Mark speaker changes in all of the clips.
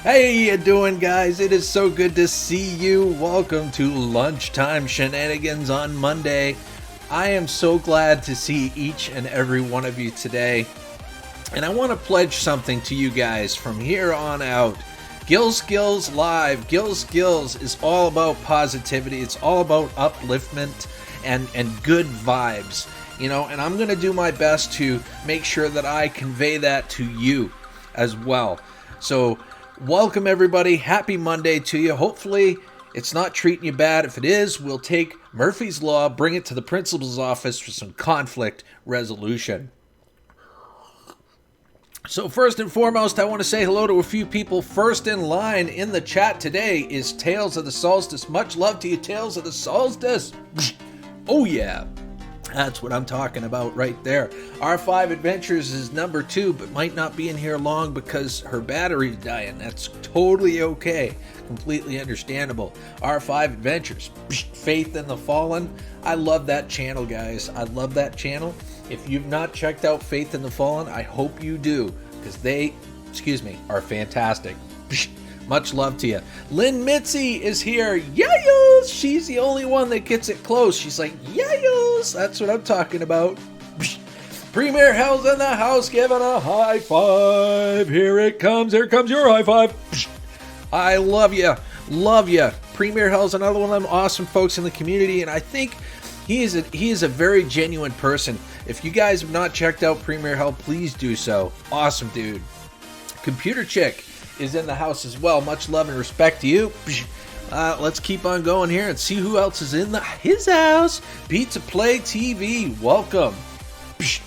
Speaker 1: Hey, you doing, guys? It is so good to see you. Welcome to Lunchtime Shenanigans on Monday. I am so glad to see each and every one of you today. And I want to pledge something to you guys from here on out. GIL Skillz Live. GIL Skillz is all about positivity. It's all about upliftment and good vibes. You know, and I'm going to do my best to make sure that I convey that to you as well. So, welcome everybody. Happy Monday to you. Hopefully it's not treating you bad. If it is, we'll take Murphy's Law, bring it to the principal's office for some conflict resolution. So first and foremost, I want to say hello to a few people. First in line in the chat today is Tales of the Solstice. Much love to you, Tales of the Solstice. Oh yeah. That's what I'm talking about right there. R5 Adventures is number 2, but might not be in here long because her battery's dying. That's totally okay. Completely understandable. R5 Adventures. Faith in the Fallen. I love that channel, guys. I love that channel. If you've not checked out Faith in the Fallen, I hope you do, because they, are fantastic. Much love to you. Lynn Mitzi is here. Yayos! She's the only one that gets it close. She's like, yayos! That's what I'm talking about. Premier Hell's in the house giving a high five. Here it comes. Here comes your high five. I love you. Love you. Premier Hell's another one of them awesome folks in the community, and I think he is a very genuine person. If you guys have not checked out Premier Hell, please do so. Awesome dude. Computer Chick is in the house as well. Much love and respect to you. Let's keep on going here and see who else is in his house. Pizza Play TV, welcome.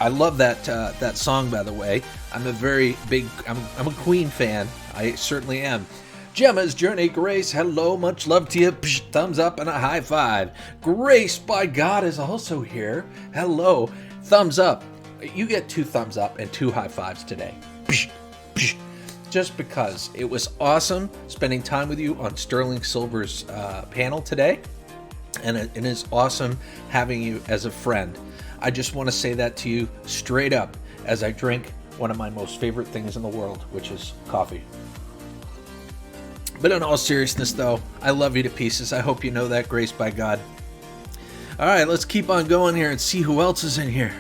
Speaker 1: I love that song, by the way. I'm a very big, I'm a Queen fan. I certainly am. Gemma's Journey Grace, hello, much love to you. Thumbs up and a high five. Grace by God is also here. Hello, thumbs up. You get 2 thumbs up and 2 high fives today. Just because it was awesome spending time with you on Sterling Silver's panel today, and it is awesome having you as a friend. I just want to say that to you straight up as I drink one of my most favorite things in the world, which is coffee. But in all seriousness, though, I love you to pieces. I hope you know that, Grace by God. All right, let's keep on going here and see who else is in here.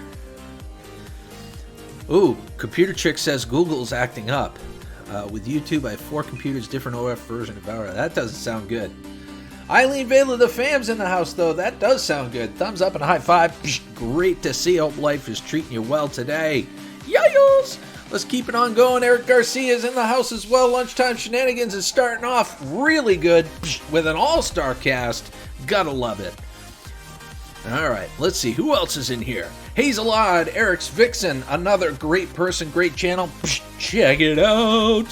Speaker 1: Ooh, Computer Chick says Google's acting up. With YouTube, I have 4 computers, different OS version of Aura. That doesn't sound good. Eileen Vela, the fam's in the house, though. That does sound good. Thumbs up and a high five. Great to see. Hope life is treating you well today. Yayos! Let's keep it on going. Eric Garcia is in the house as well. Lunchtime Shenanigans is starting off really good with an all-star cast. Gotta love it. All right, let's see. Who else is in here? Hazel Odd, Eric's Vixen, another great person, great channel. Check it out.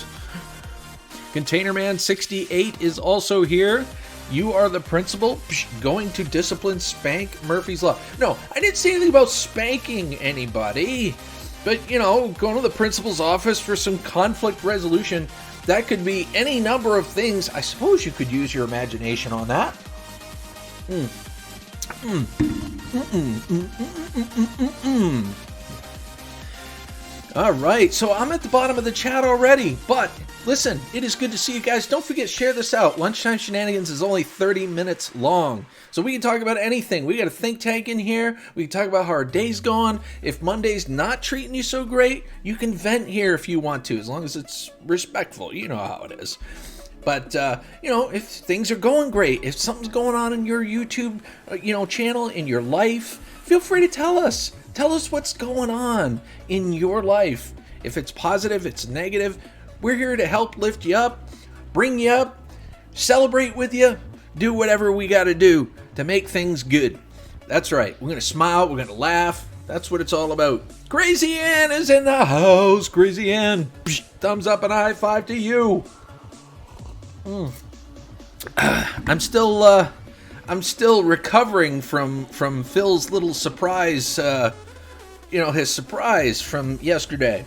Speaker 1: Containerman 68 is also here. You are the principal. Going to discipline spank Murphy's Law. No, I didn't say anything about spanking anybody. But, you know, going to the principal's office for some conflict resolution, that could be any number of things. I suppose you could use your imagination on that. All right, so I'm at the bottom of the chat already, but listen, it is good to see you guys. Don't forget, share this out. Lunchtime Shenanigans is only 30 minutes long, so we can talk about anything. We got a think tank in here. We can talk about how our day's gone. If Monday's not treating you so great, you can vent here if you want to, as long as it's respectful. You know how it is. But, you know, if things are going great, if something's going on in your YouTube, channel, in your life, feel free to tell us. Tell us what's going on in your life. If it's positive, it's negative, we're here to help lift you up, bring you up, celebrate with you, do whatever we got to do to make things good. That's right. We're going to smile. We're going to laugh. That's what it's all about. Crazy Ann is in the house. Crazy Ann. Thumbs up and a high five to you. I'm still recovering from Phil's little surprise, his surprise from yesterday.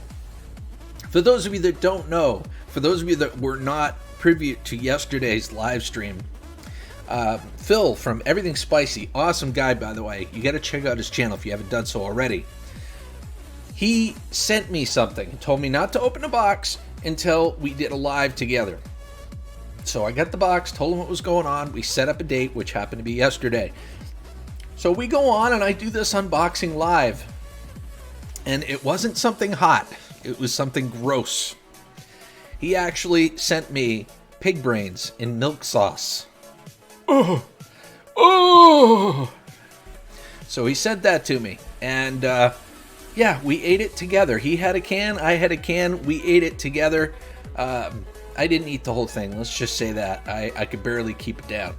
Speaker 1: For those of you that don't know, for those of you that were not privy to yesterday's live stream, Phil from Everything Spicy, awesome guy, by the way. You got to check out his channel if you haven't done so already. He sent me something, told me not to open the box, until we did a live together. So I got the box, told him what was going on. We set up a date, which happened to be yesterday. So we go on and I do this unboxing live. And it wasn't something hot. It was something gross. He actually sent me pig brains in milk sauce. Oh! Oh! So he sent that to me. And yeah, we ate it together. He had a can, I had a can. We ate it together. I didn't eat the whole thing. Let's just say that. I could barely keep it down.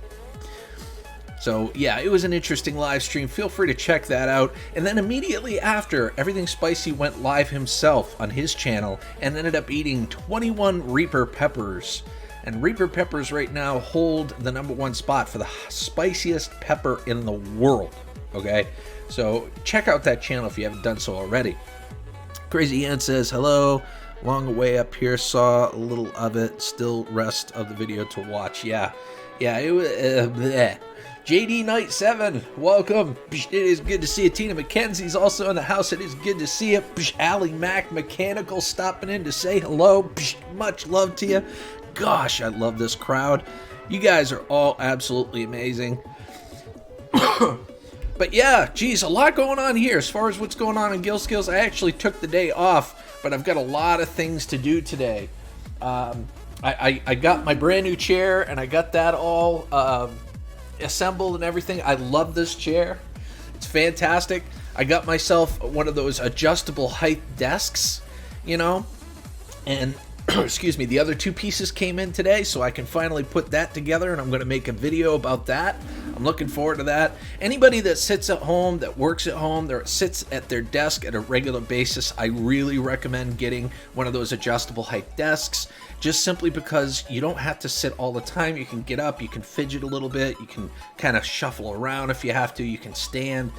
Speaker 1: So yeah, it was an interesting live stream. Feel free to check that out. And then immediately after, Everything Spicy went live himself on his channel and ended up eating 21 Reaper peppers. And Reaper peppers right now hold the #1 spot for the spiciest pepper in the world. Okay, so check out that channel if you haven't done so already. Crazy Ann says, hello. Long way up here, saw a little of it. Still rest of the video to watch. Yeah, it was bleh. JD Knight 7, welcome. It is good to see you. Tina McKenzie's also in the house. It is good to see you. Allie Mac Mechanical stopping in to say hello. Much love to you. Gosh, I love this crowd. You guys are all absolutely amazing. But yeah, geez, a lot going on here. As far as what's going on in GIL Skillz, I actually took the day off, but I've got a lot of things to do today. I got my brand new chair, and I got that all assembled and everything. I love this chair. It's fantastic. I got myself one of those adjustable height desks, you know, and excuse me, the other two pieces came in today, so I can finally put that together, and I'm going to make a video about that. I'm looking forward to that. Anybody that sits at home, that works at home, that sits at their desk at a regular basis, I really recommend getting one of those adjustable height desks, just simply because you don't have to sit all the time. You can get up, you can fidget a little bit, you can kind of shuffle around if you have to, you can stand.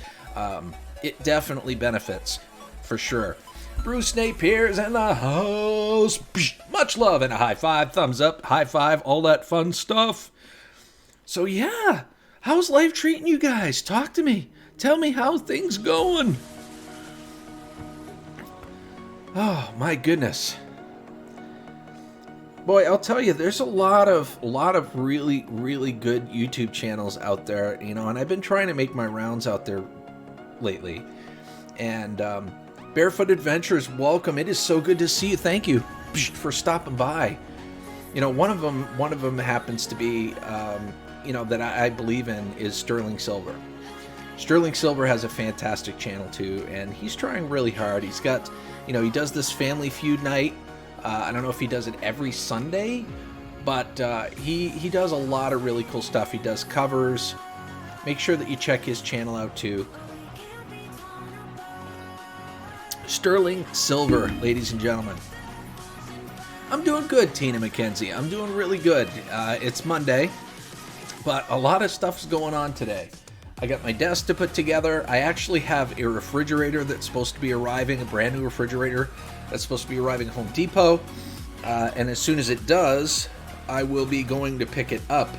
Speaker 1: It definitely benefits, for sure. Bruce Napier's in the house. Much love and a high five, thumbs up, high five, all that fun stuff. So yeah, how's life treating you guys? Talk to me. Tell me how things going. Oh my goodness. Boy, I'll tell you, there's a lot of really, really good YouTube channels out there, you know, and I've been trying to make my rounds out there lately. And Barefoot Adventures, welcome. It is so good to see you. Thank you for stopping by. You know, one of them happens to be, you know, that I believe in is Sterling Silver. Sterling Silver has a fantastic channel too, and he's trying really hard. He's got, you know, he does this Family Feud night. I don't know if he does it every Sunday, but he does a lot of really cool stuff. He does covers. Make sure that you check his channel out too. Sterling Silver, ladies and gentlemen. I'm doing good, Tina McKenzie. I'm doing really good. It's Monday, but a lot of stuff's going on today. I got my desk to put together. I actually have a refrigerator that's supposed to be arriving, a brand new refrigerator that's supposed to be arriving at Home Depot. And as soon as it does, I will be going to pick it up.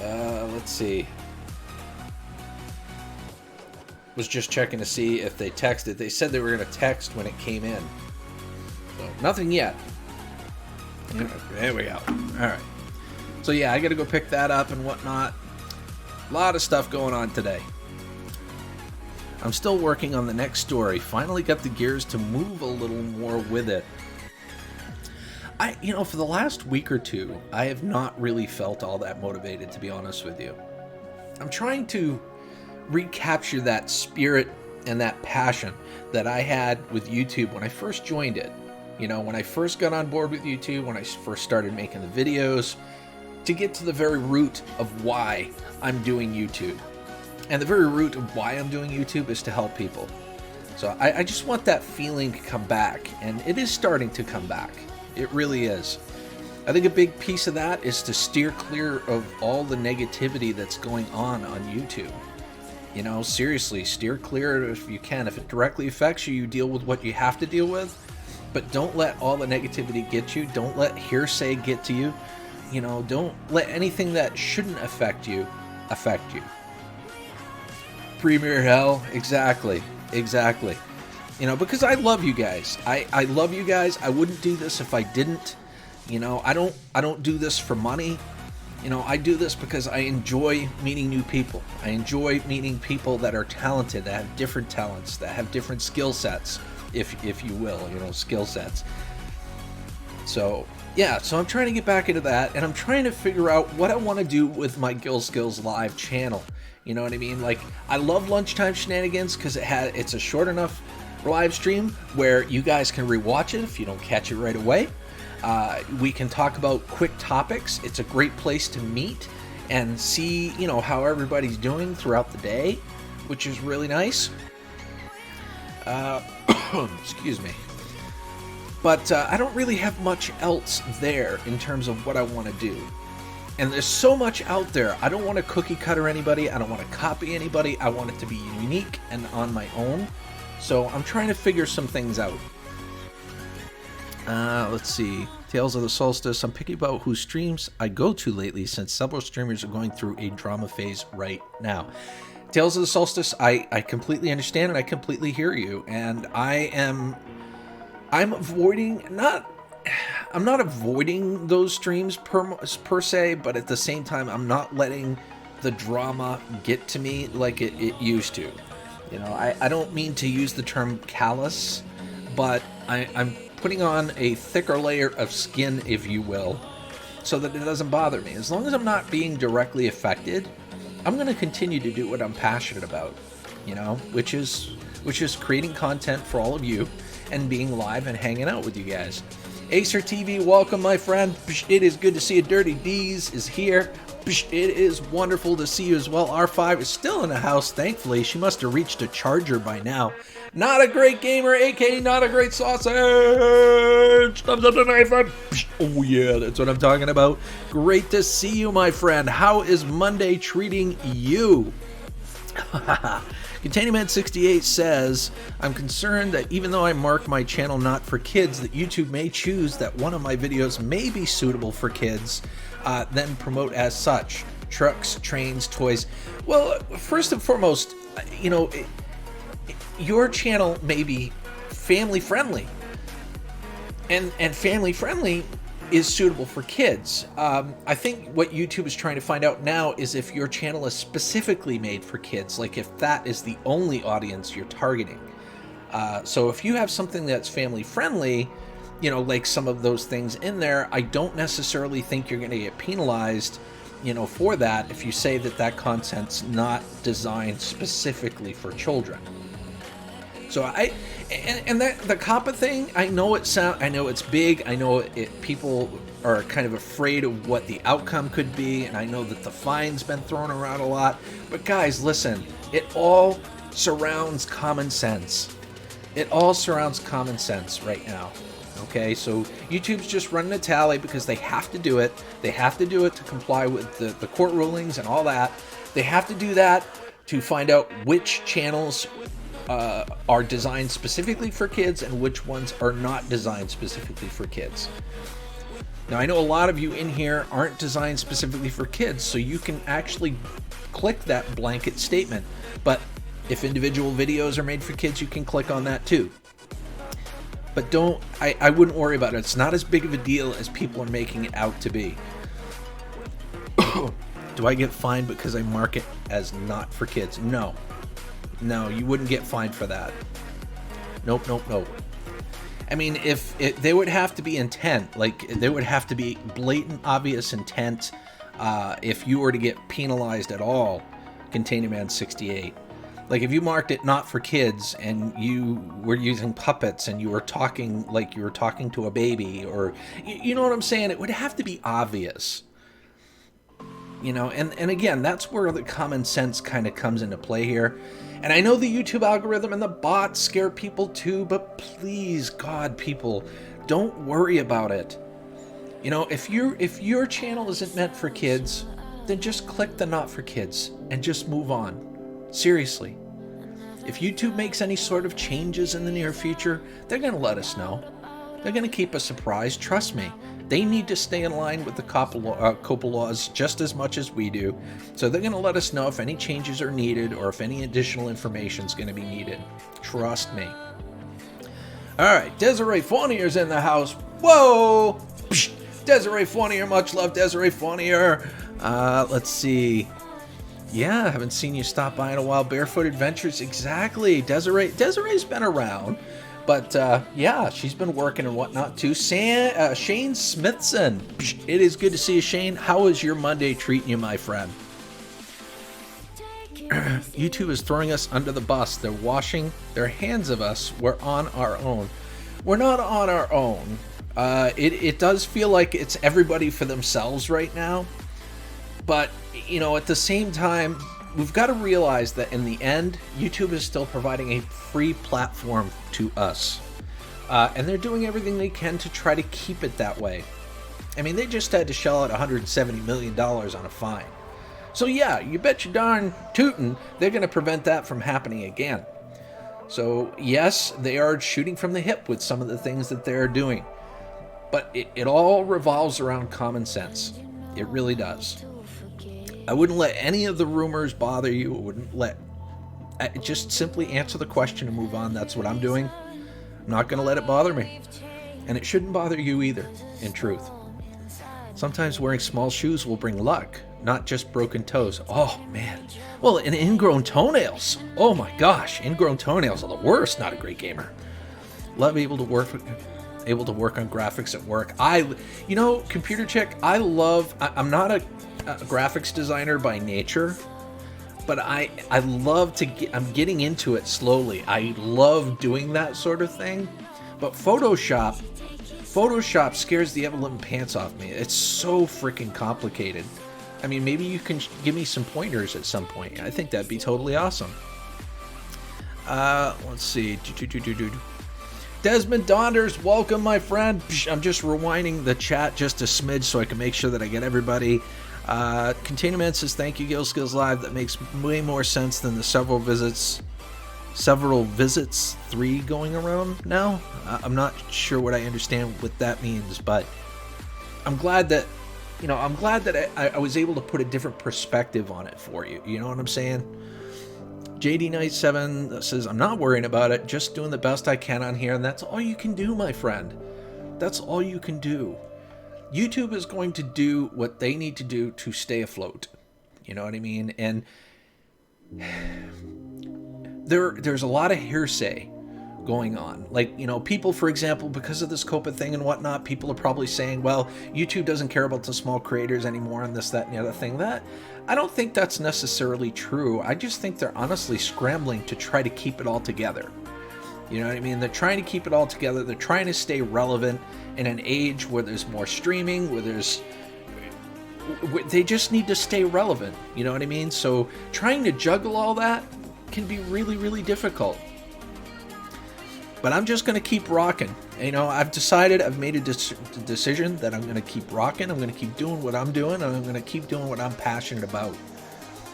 Speaker 1: Let's see. Was just checking to see if they texted. They said they were going to text when it came in. So, nothing yet. There we go. All right. So, yeah, I got to go pick that up and whatnot. A lot of stuff going on today. I'm still working on the next story. Finally got the gears to move a little more with it. You know, for the last week or two, I have not really felt all that motivated, to be honest with you. I'm trying to recapture that spirit and that passion that I had with YouTube when I first joined it. You know, when I first got on board with YouTube, when I first started making the videos, to get to the very root of why I'm doing YouTube. And the very root of why I'm doing YouTube is to help people. So I just want that feeling to come back, and it is starting to come back. It really is. I think a big piece of that is to steer clear of all the negativity that's going on YouTube. You know, seriously, steer clear if you can. If it directly affects you, you deal with what you have to deal with. But don't let all the negativity get you. Don't let hearsay get to you. You know, don't let anything that shouldn't affect you affect you. Premier hell, exactly. You know, because I love you guys. I love you guys. I wouldn't do this if I didn't. You know, I don't do this for money. You know, I do this because I enjoy meeting new people. I enjoy meeting people that are talented, that have different talents, that have different skill sets, if you will, you know, skill sets. So, yeah, so I'm trying to get back into that, and I'm trying to figure out what I want to do with my GIL Skillz live channel. You know what I mean? Like, I love Lunchtime Shenanigans because it's a short enough live stream where you guys can rewatch it if you don't catch it right away. We can talk about quick topics. It's a great place to meet and see, you know, how everybody's doing throughout the day, which is really nice. Excuse me. But I don't really have much else there in terms of what I want to do. And there's so much out there. I don't want to cookie cutter anybody. I don't want to copy anybody. I want it to be unique and on my own. So I'm trying to figure some things out. Let's see. Tales of the Solstice. I'm picky about whose streams I go to lately since several streamers are going through a drama phase right now. Tales of the Solstice, I completely understand and I completely hear you. And I'm avoiding, I'm not avoiding those streams per se, but at the same time, I'm not letting the drama get to me like it used to. You know, I don't mean to use the term callous, but I'm putting on a thicker layer of skin, if you will, so that it doesn't bother me. As long as I'm not being directly affected, I'm going to continue to do what I'm passionate about, you know, which is creating content for all of you and being live and hanging out with you guys. Acer TV, welcome, my friend. It is good to see you. Dirty D's is here. It is wonderful to see you as well. R5 is still in the house, thankfully. She must have reached a charger by now. Not a great gamer, aka not a great sausage. Thumbs up tonight, friend. Oh yeah, that's what I'm talking about. Great to see you, my friend. How is Monday treating you? ContainerMan68 says, I'm concerned that even though I mark my channel not for kids, that YouTube may choose that one of my videos may be suitable for kids, then promote as such. Trucks, trains, toys. Well, first and foremost, you know, your channel may be family friendly, and family friendly is suitable for kids. I think what YouTube is trying to find out now is if your channel is specifically made for kids, like if that is the only audience you're targeting. So if you have something that's family friendly, you know, like some of those things in there, I don't necessarily think you're going to get penalized, you know, for that if you say that that content's not designed specifically for children. So and that the COPPA thing, I know it's big. I know people are kind of afraid of what the outcome could be, and I know that the fine's been thrown around a lot. But guys, listen, it all surrounds common sense. It all surrounds common sense right now. Okay, so YouTube's just running a tally because they have to do it. They have to do it to comply with the court rulings and all that. They have to do that to find out which channels are designed specifically for kids and which ones are not designed specifically for kids. Now, I know a lot of you in here aren't designed specifically for kids, so you can actually click that blanket statement. But if individual videos are made for kids, you can click on that too. But I wouldn't worry about it. It's not as big of a deal as people are making it out to be. Do I get fined because I mark it as not for kids? No. No, you wouldn't get fined for that. Nope, nope, nope. I mean, there would have to be intent. Like, there would have to be blatant, obvious intent if you were to get penalized at all, ContainerMan68. Like, if you marked it not for kids and you were using puppets and you were talking like you were talking to a baby, or, you know what I'm saying? It would have to be obvious. You know, and again, that's where the common sense kind of comes into play here. And I know the YouTube algorithm and the bots scare people too, but please, God, people, don't worry about it. You know, if your channel isn't meant for kids, then just click the not for kids and just move on. Seriously. If YouTube makes any sort of changes in the near future, they're going to let us know. They're going to keep us surprised, trust me. They need to stay in line with the COPPA laws just as much as we do. So they're going to let us know if any changes are needed or if any additional information is going to be needed. Trust me. All right, Desiree Fournier's in the house. Whoa! Psh, Desiree Fournier, much love, Desiree Fournier. Let's see. Yeah, haven't seen you stop by in a while. Barefoot Adventures, exactly. Desiree's been around, but yeah, she's been working and whatnot too. Shane Smithson, psh, it is good to see you, Shane. How is your Monday treating you, my friend? YouTube is throwing us under the bus. They're washing their hands of us. We're on our own. We're not on our own. It does feel like it's everybody for themselves right now. But, you know, at the same time, we've got to realize that in the end, YouTube is still providing a free platform to us. And they're doing everything they can to try to keep it that way. I mean, they just had to shell out $170 million on a fine. So yeah, you bet your darn tootin' they're going to prevent that from happening again. So yes, they are shooting from the hip with some of the things that they're doing. But it all revolves around common sense. It really does. I wouldn't let any of the rumors bother you. Just simply answer the question and move on. That's what I'm doing. I'm not going to let it bother me. And it shouldn't bother you either, in truth. Sometimes wearing small shoes will bring luck, not just broken toes. Oh, man. Well, and ingrown toenails. Oh, my gosh. Ingrown toenails are the worst. Not a great gamer. Love able to work on graphics at work. You know, Computer Chick, I'm not a graphics designer by nature, but I love I'm getting into it slowly. I love doing that sort of thing. But Photoshop scares the ever-living pants off me. It's so freaking complicated. I mean, maybe you can give me some pointers at some point. I think that'd be totally awesome. Let's see. Desmond Donders, welcome, my friend. I'm just rewinding the chat just a smidge so I can make sure that I get everybody. Container Man says, thank you, GIL Skillz Live. That makes way more sense than the several visits, 3 going around now. I'm not sure what I understand what that means, but I'm glad that, you know, I was able to put a different perspective on it for you. You know what I'm saying? JD Knight 7 says, I'm not worrying about it, just doing the best I can on here, and that's all you can do, my friend. That's all you can do. YouTube is going to do what they need to do to stay afloat. You know what I mean? And there's a lot of hearsay going on. Like, you know, people, for example, because of this COPA thing and whatnot, people are probably saying, well, YouTube doesn't care about the small creators anymore and this, that, and the other thing. I don't think that's necessarily true. I just think they're honestly scrambling to try to keep it all together. You know what I mean? They're trying to keep it all together. They're trying to stay relevant in an age where there's more streaming, they just need to stay relevant. You know what I mean? So trying to juggle all that can be really, really difficult. But I'm just going to keep rocking. You know, I've made a decision that I'm going to keep rocking. I'm going to keep doing what I'm doing, and I'm going to keep doing what I'm passionate about.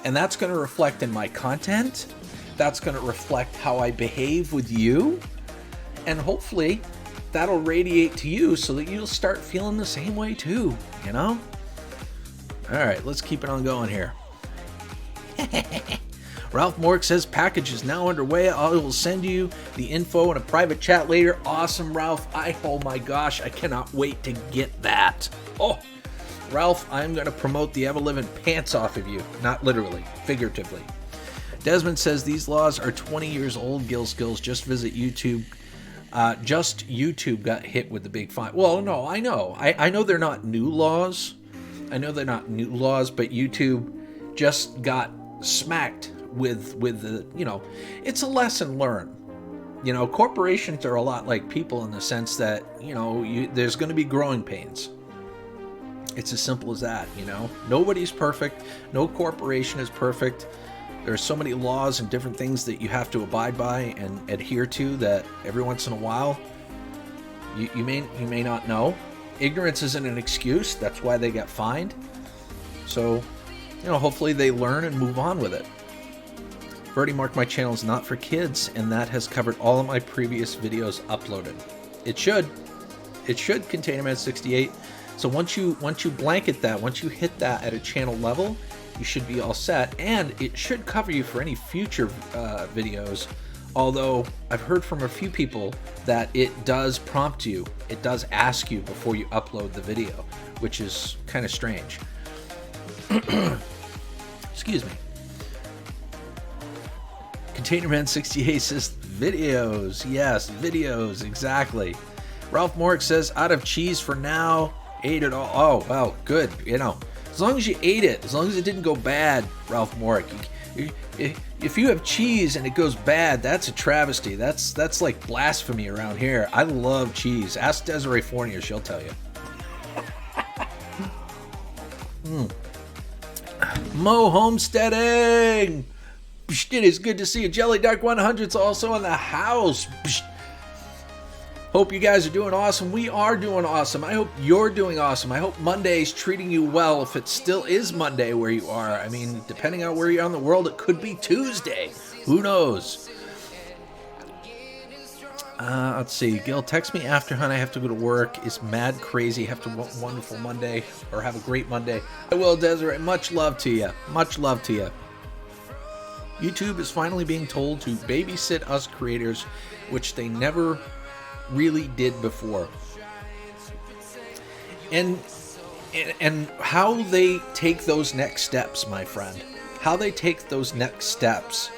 Speaker 1: And that's going to reflect in my content. That's going to reflect how I behave with you. And hopefully that'll radiate to you so that you'll start feeling the same way too, you know? All right, let's keep it on going here. Ralph Mork says, package is now underway. I will send you the info in a private chat later. Awesome, Ralph. Oh my gosh, I cannot wait to get that. Oh, Ralph, I'm going to promote the ever-living pants off of you. Not literally, figuratively. Desmond says, these laws are 20 years old, GIL Skillz. Just visit YouTube. Just YouTube got hit with the big fine. Well, no, I know. I know they're not new laws. But YouTube just got smacked with the, you know, it's a lesson learned. You know, corporations are a lot like people in the sense that, you know, there's going to be growing pains. It's as simple as that, you know. Nobody's perfect. No corporation is perfect. There's so many laws and different things that you have to abide by and adhere to that every once in a while you may not know. Ignorance isn't an excuse. That's why they get fined. So, you know, hopefully they learn and move on with it. Birdie marked my channel is not for kids, and that has covered all of my previous videos uploaded. It should, ContainerMan68. So once you blanket that, once you hit that at a channel level, you should be all set, and it should cover you for any future videos Although I've heard from a few people that it does prompt you, it does ask you before you upload the video, which is kind of strange. Excuse me. Containerman68 says videos. Yes, videos, exactly. Ralph Morrick says out of cheese for now. Ate it all. Oh, well, good. You know, as long as you ate it, as long as it didn't go bad, Ralph Morrick. If you have cheese and it goes bad, that's a travesty. That's like blasphemy around here. I love cheese. Ask Desiree Fournier, she'll tell you. Mo Homesteading. It is good to see you. Jelly Duck 100's also in the house. Hope you guys are doing awesome. We are doing awesome. I hope you're doing awesome. I hope Monday's treating you well, if it still is Monday where you are. I mean, depending on where you are in the world, it could be Tuesday. Who knows? Let's see. Gil, text me after, hon. I have to go to work. It's mad crazy. Have a wonderful Monday, or have a great Monday. I will, Desiree. Much love to you. Much love to you. YouTube is finally being told to babysit us creators, which they never really did before. And how they take those next steps, my friend, how they take those next steps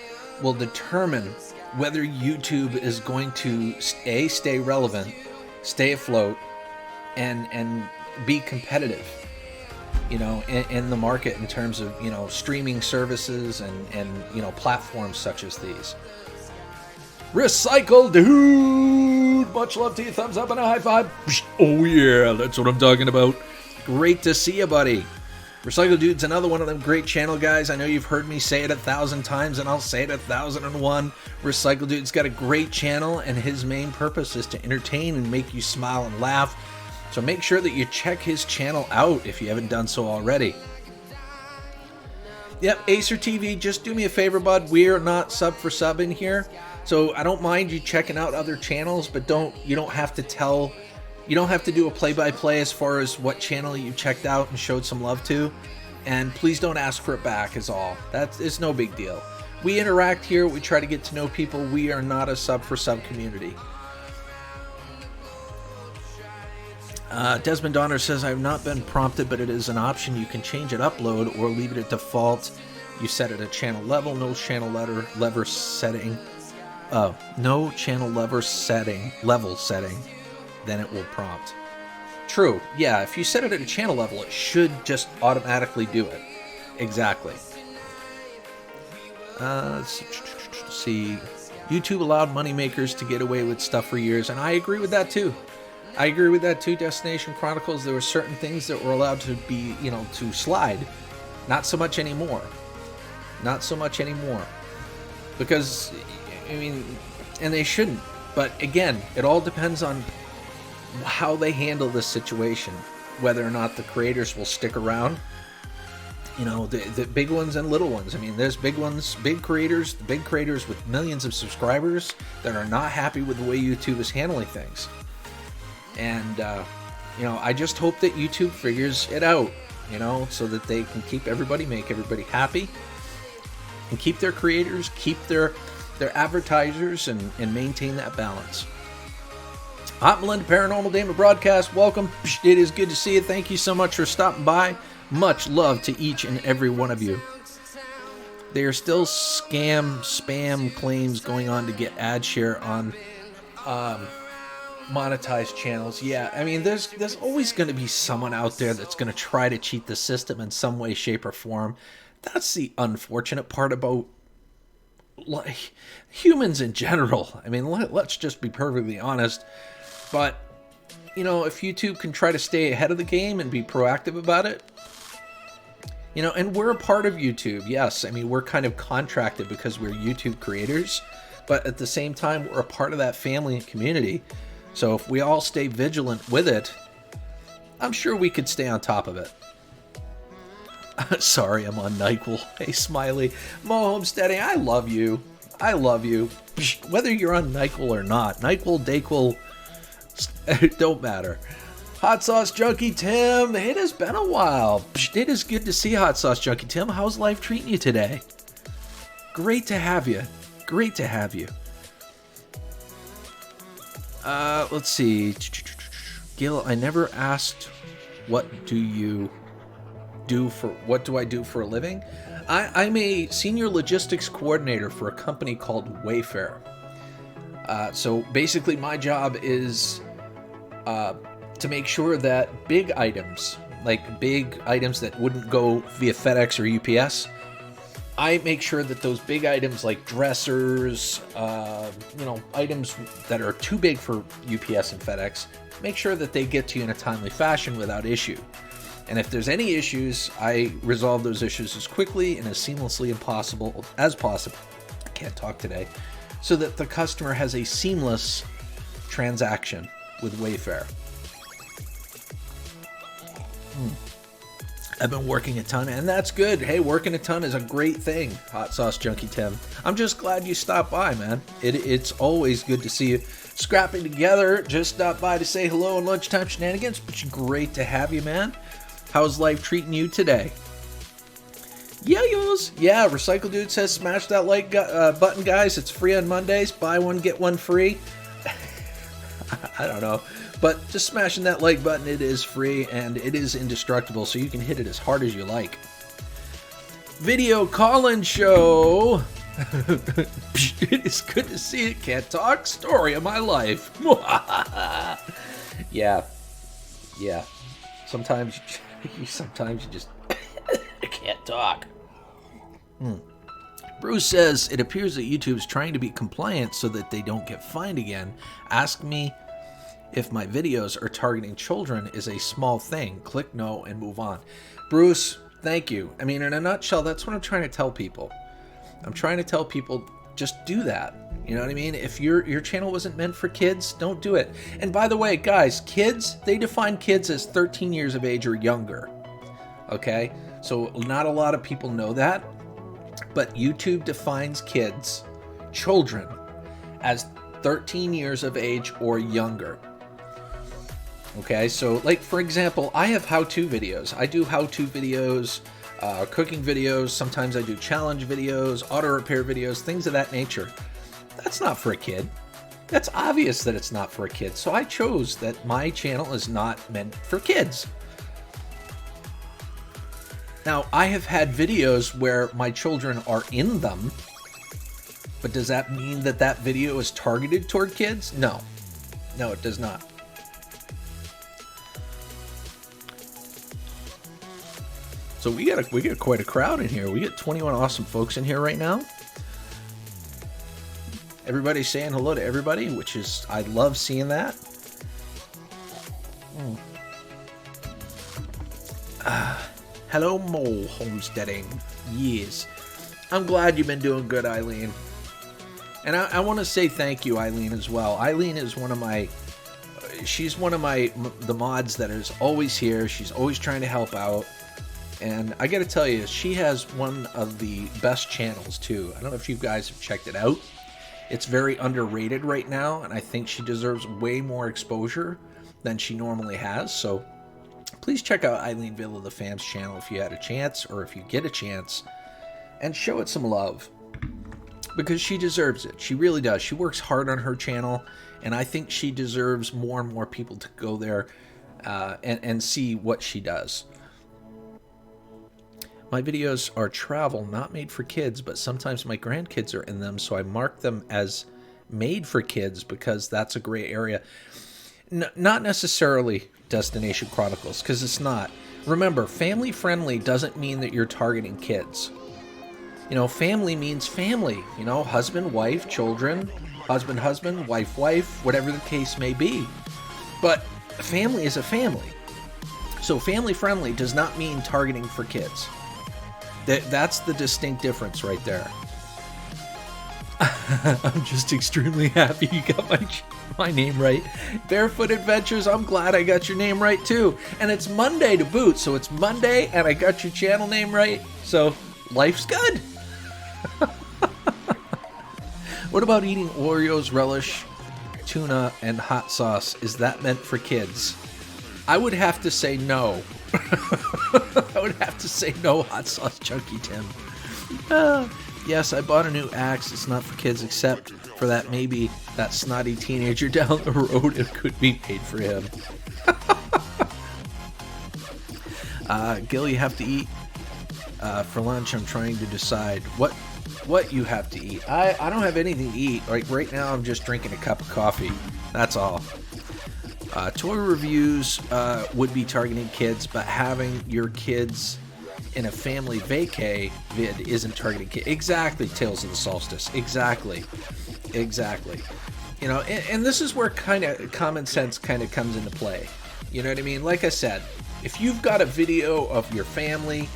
Speaker 1: will determine whether YouTube is going to stay relevant, stay afloat, and be competitive, you know, in the market in terms of, you know, streaming services and you know, platforms such as these. Recycle Dude, much love to you. Thumbs up and a high five. Oh yeah, that's what I'm talking about. Great to see you, buddy. Recycle Dude's another one of them great channel guys. I know you've heard me say it 1,000 times, and I'll say it 1,001. Recycle Dude's got a great channel, and his main purpose is to entertain and make you smile and laugh. So make sure that you check his channel out if you haven't done so already. Yep, Acer TV, just do me a favor, bud. We're not sub for sub in here. So I don't mind you checking out other channels, but you don't have to do a play-by-play as far as what channel you checked out and showed some love to. And please don't ask for it back is all. It's no big deal. We interact here, we try to get to know people. We are not a sub for sub community. Desmond Donner says, I have not been prompted, but it is an option. You can change it upload or leave it at default. You set it at channel level, no channel lever setting. No channel level setting, then it will prompt. True, yeah, if you set it at a channel level, it should just automatically do it. Exactly. Let's see. YouTube allowed moneymakers to get away with stuff for years, and I agree with that too. Destination Chronicles, there were certain things that were allowed to be, you know, to slide. Not so much anymore. Because, I mean, and they shouldn't. But again, it all depends on how they handle this situation. Whether or not the creators will stick around. You know, the big ones and little ones. I mean, there's big ones, big creators with millions of subscribers that are not happy with the way YouTube is handling things. And, you know, I just hope that YouTube figures it out, you know, so that they can make everybody happy, and keep their creators, keep their advertisers, and maintain that balance. Hot Melinda Paranormal Damon Broadcast, welcome. It is good to see you. Thank you so much for stopping by. Much love to each and every one of you. There are still spam claims going on to get ad share on monetized channels. Yeah, I mean, there's always going to be someone out there that's going to try to cheat the system in some way, shape, or form. That's the unfortunate part about, like, humans in general. I mean, let's just be perfectly honest. But, you know, if YouTube can try to stay ahead of the game and be proactive about it, you know, and we're a part of YouTube. Yes, I mean, we're kind of contracted because we're YouTube creators, but at the same time, we're a part of that family and community. So if we all stay vigilant with it, I'm sure we could stay on top of it. Sorry, I'm on NyQuil. Hey, Smiley. Mo Homesteading, I love you. I love you. Whether you're on NyQuil or not. NyQuil, Dayquil, it don't matter. Hot Sauce Junkie Tim, it has been a while. It is good to see Hot Sauce Junkie Tim. How's life treating you today? Great to have you. Great to have you. Let's see. Gil, I never asked what do I do for a living? I'm a senior logistics coordinator for a company called Wayfair. So basically my job is to make sure that big items, like big items that wouldn't go via FedEx or UPS, I make sure that those big items like dressers, items that are too big for UPS and FedEx, make sure that they get to you in a timely fashion without issue. And if there's any issues, I resolve those issues as quickly and as seamlessly as possible. I can't talk today. So that the customer has a seamless transaction with Wayfair. I've been working a ton, and that's good. Hey, working a ton is a great thing, Hot Sauce Junkie Tim. I'm just glad you stopped by, man. It's always good to see you scrapping together. Just stopped by to say hello on Lunchtime Shenanigans, but great to have you, man. How's life treating you today? Yo-yos. Yeah, Recycle Dude says smash that like button, guys. It's free on Mondays. Buy one, get one free. I don't know. But just smashing that like button, it is free and it is indestructible, so you can hit it as hard as you like. Video call-in show. It is good to see it. Can't talk. Story of my life. Yeah. Sometimes you just can't talk. Bruce says, it appears that YouTube's trying to be compliant so that they don't get fined again. Ask me if my videos are targeting children is a small thing. Click no and move on. Bruce, thank you. I mean, in a nutshell, that's what I'm trying to tell people. I'm trying to tell people, just do that. You know what I mean? If your channel wasn't meant for kids, don't do it. And by the way, guys, kids, they define kids as 13 years of age or younger. Okay? So not a lot of people know that. But YouTube defines kids, children, as 13 years of age or younger. Okay, so like for example, I have how-to videos. I do how-to videos, cooking videos. Sometimes I do challenge videos, auto repair videos, things of that nature. That's not for a kid. That's obvious that it's not for a kid. So I chose that my channel is not meant for kids. Now, I have had videos where my children are in them, but does that mean that that video is targeted toward kids? No. No, it does not. So we got quite a crowd in here. We got 21 awesome folks in here right now. Everybody's saying hello to everybody, which is, I love seeing that. Hello, Mole Homesteading. Yes. I'm glad you've been doing good, Eileen. And I want to say thank you, Eileen, as well. Eileen is she's one of the mods that is always here. She's always trying to help out. And I got to tell you, she has one of the best channels, too. I don't know if you guys have checked it out. It's very underrated right now, and I think she deserves way more exposure than she normally has. So please check out Eileen Villa the Fam's channel if you had a chance, or if you get a chance, and show it some love. Because she deserves it. She really does. She works hard on her channel, and I think she deserves more and more people to go there and see what she does. My videos are travel, not made for kids, but sometimes my grandkids are in them, so I mark them as made for kids because that's a gray area. Not necessarily Destination Chronicles, because it's not. Remember, family friendly doesn't mean that you're targeting kids. You know, family means family. You know, husband, wife, children, husband, wife, whatever the case may be. But family is a family. So family friendly does not mean targeting for kids. That's the distinct difference right there. I'm just extremely happy you got my name right. Barefoot Adventures, I'm glad I got your name right too. And it's Monday to boot, so it's Monday and I got your channel name right. So life's good. What about eating Oreos, relish, tuna, and hot sauce? Is that meant for kids? I would have to say no. I would have to say no, Hot Sauce Junkie Tim. Yes, I bought a new axe. It's not for kids, except for that maybe that snotty teenager down the road. It could be made for him. Gil, you have to eat. For lunch, I'm trying to decide what you have to eat. I don't have anything to eat. Like right now, I'm just drinking a cup of coffee. That's all. Toy reviews would be targeting kids, but having your kids in a family vacay vid isn't targeting kids. Exactly, Tales of the Solstice. Exactly. You know, and this is where kind of common sense kind of comes into play. You know what I mean? Like I said, if you've got a video of your family,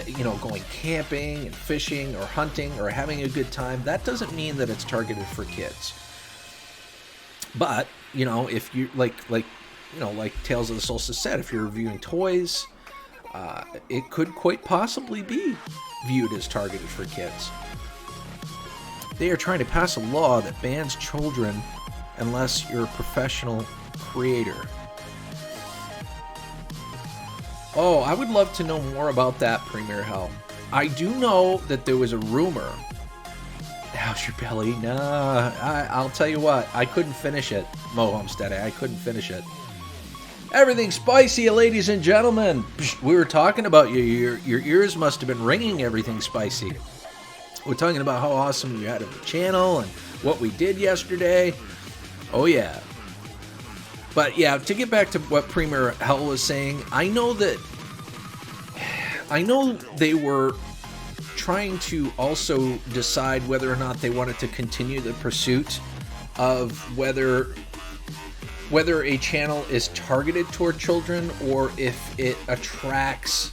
Speaker 1: you know, going camping and fishing or hunting or having a good time, that doesn't mean that it's targeted for kids. But, you know, if you like Tales of the Solstice said, if you're reviewing toys, it could quite possibly be viewed as targeted for kids. They are trying to pass a law that bans children unless you're a professional creator. Oh, I would love to know more about that, Premier Hell. I do know that there was a rumor. How's your belly? Nah, I'll tell you what, I couldn't finish it, Mo Homestead. I couldn't finish it. Everything spicy, ladies and gentlemen. We were talking about your ears must have been ringing. Everything spicy. We're talking about how awesome you had of the channel and what we did yesterday. Oh yeah. But yeah, to get back to what Premier Hell was saying, I know they were trying to also decide whether or not they wanted to continue the pursuit of whether a channel is targeted toward children or if it attracts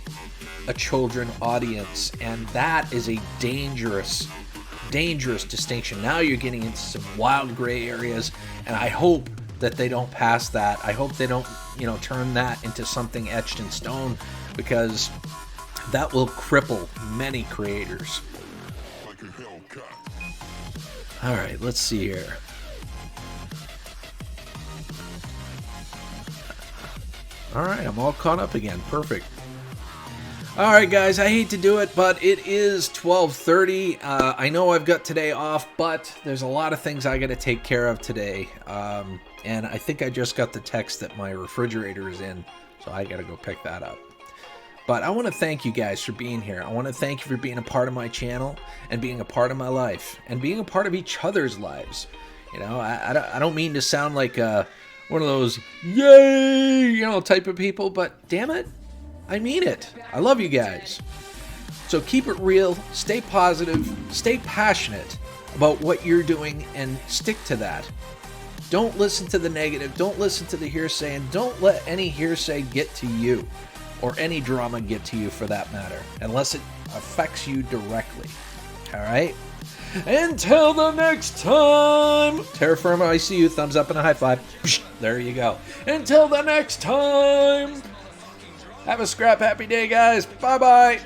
Speaker 1: a children audience, and that is a dangerous distinction. Now you're getting into some wild gray areas, and I hope that they don't pass that. I hope they don't, you know, turn that into something etched in stone, because that will cripple many creators. All right, let's see here. All right, I'm all caught up again. Perfect. All right, guys, I hate to do it, but it is 12:30. I know I've got today off, but there's a lot of things I got to take care of today. And I think I just got the text that my refrigerator is in, so I got to go pick that up. But I want to thank you guys for being here. I want to thank you for being a part of my channel and being a part of my life and being a part of each other's lives. You know, I don't mean to sound like one of those yay, you know, type of people, but damn it, I mean it. I love you guys. So keep it real, stay positive, stay passionate about what you're doing, and stick to that. Don't listen to the negative, don't listen to the hearsay, and don't let any hearsay get to you, or any drama get to you for that matter, unless it affects you directly. All right? Until the next time, Terra Firma, I see you. Thumbs up and a high five. There you go. Until the next time, have a scrap happy day, guys. Bye-bye.